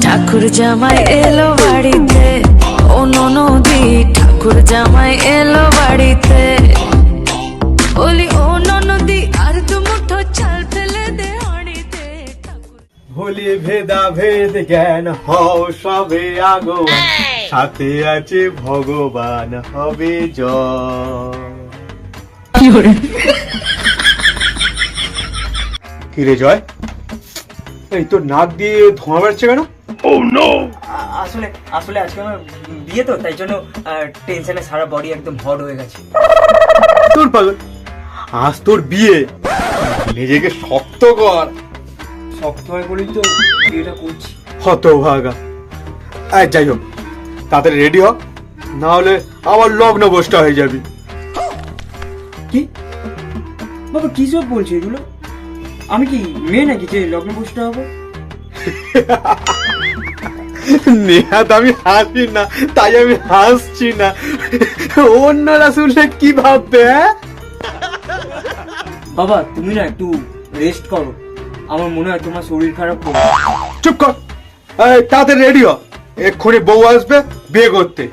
ঠাকুর জামাই এলো বাড়িতে, ও ননদি ঠাকুর জামাই এলো বাড়িতে। বলি ও ননদি আর দু মুঠো চাল ফেলে দে হাঁড়িতে। ভুলি ভেদা ভেদ জ্ঞান হও সবে আগো, সাথে আছে ভগবান হবে জয়। কিরে জয়, এই তোর নাক দিয়ে ধোঁয়া বেরোচ্ছে কেন? আসলে আসলে আজকে আমার বিয়ে তো, তাই জন্য টেনশনে সারা বডি একদম হট হয়ে গেছে। তোর পাগল, আজ তোর বিয়ে, নিজেকে শক্ত কর। শক্ত হয় বলেই তো বিয়েটা করছি। হতভাগা। যাই হোক, তাড়াতাড়ি রেডি হ, না হলে আমার লগ্ন বসটা হয়ে যাবি। কি বাবা, কি সব বলছে এগুলো? আমি কি মেয়ে নাকি যে লগ্ন বসতে হবো? নেহাত আমি হাসি না, তাই আমি হাসছি না। অন্যরা শুনলে কি ভাববে? বাবা তুমি না একটু রেস্ট করো, আমার মনে হয় তোমার শরীর খারাপ করবে। চুপ কর, তাড়াতাড়ি রেডি হ, এক্ষুনি বউ আসবে বিয়ে করতে।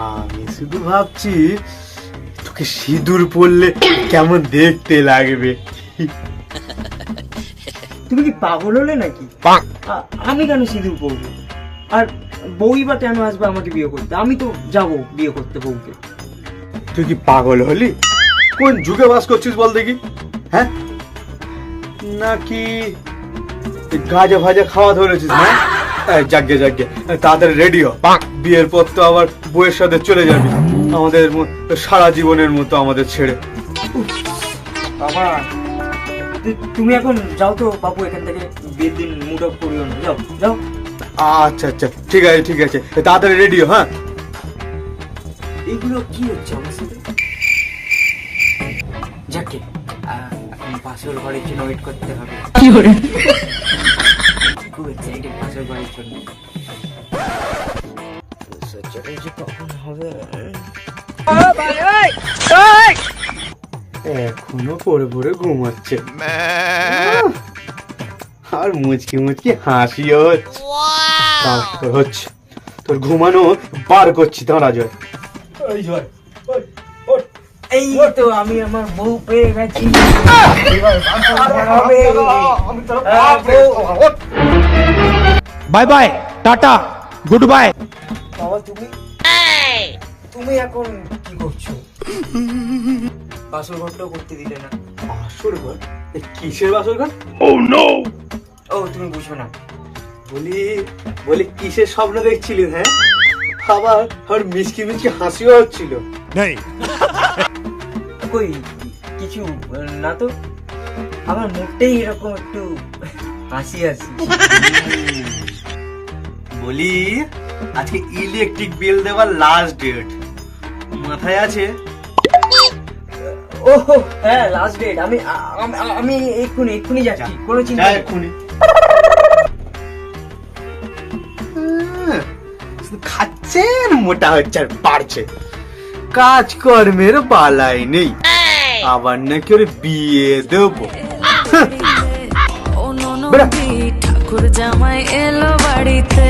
আমি শুধু ভাবছি তোকে সিঁদুর পরলে কেমন দেখতে লাগবে। তুমি কি পাগল হলে নাকি? আমি কেন সিঁদুর পরবো? আর বউই বা কেন আসবে আমাকে বিয়ে করতে? আমি তো যাবো বিয়ে করতে বউকে। তুই কি পাগল হলি? কোন যুগে বাস করছিস বল দেখি? হ্যাঁ, নাকি গাজা ভাজা খাওয়া ধরেছিস? না, যাগ্গে যাগ্গে, তাড়াতাড়ি রেডি হ, বিয়ের পর তো আবার বউয়ের সাথে চলে যাবি আমাদের সারা জীবনের মতো আমাদের ছেড়ে। বাবা তুমি এখন যাও তো, বাবু এখান থেকে বিয়ের দিন মুড অফ করিও না, যাও যাও। আচ্ছা আচ্ছা, ঠিক আছে ঠিক আছে, তাড়াতাড়ি রেডি হ। হ্যাঁ, এগুলো কি হচ্ছে আমার সাথে? যাকে এখন পাশের ঘরের জন্য ওয়েট করতে হবে। খুব এক্সাইটেড পাশের ঘরের জন্য। কখন হবে? এখনো পরে পরে ঘুমাচ্ছে, আর মুচকি মুচকি হাসিও হচ্ছে। তোর হচ্ছে, তোর ঘুমানো বার করছি। দাঁড়া জয়, ওই জয়, এই তো আমি আমার বউ পেয়ে গেছি। Bye bye, tata, good bye. বাবা তুমি তুমি এখন কি করছো? বাসর ঘরটাও করতে দিলে না। বাসর ঘর? কিসের বাসর ঘর? ও তুমি বুঝো না। বলি বলি কিসের স্বপ্ন দেখছিলি? হ্যাঁ, আবার আর মিচকি মিচকি হাসিও হচ্ছিল। কই কিছু না তো, আমার মুখটাই এরকম একটু হাসি হাসি। বলি আজকে ইলেকট্রিক বিল দেওয়ার লাস্ট ডেট, মাথায় আছে? ও হ্যাঁ, লাস্ট ডেট। আমি আমি এক্ষুনি যাচ্ছি, কোনো চিন্তা নেই। এক্ষুনি খাচ্ছেন, মোটা হচ্ছে আর বাড়ছে, কাজকর্মের বালাই নেই, আবার নাকি ওর বিয়ে দেবো। ও ননদি ঠাকুর জামাই এলো বাড়িতে।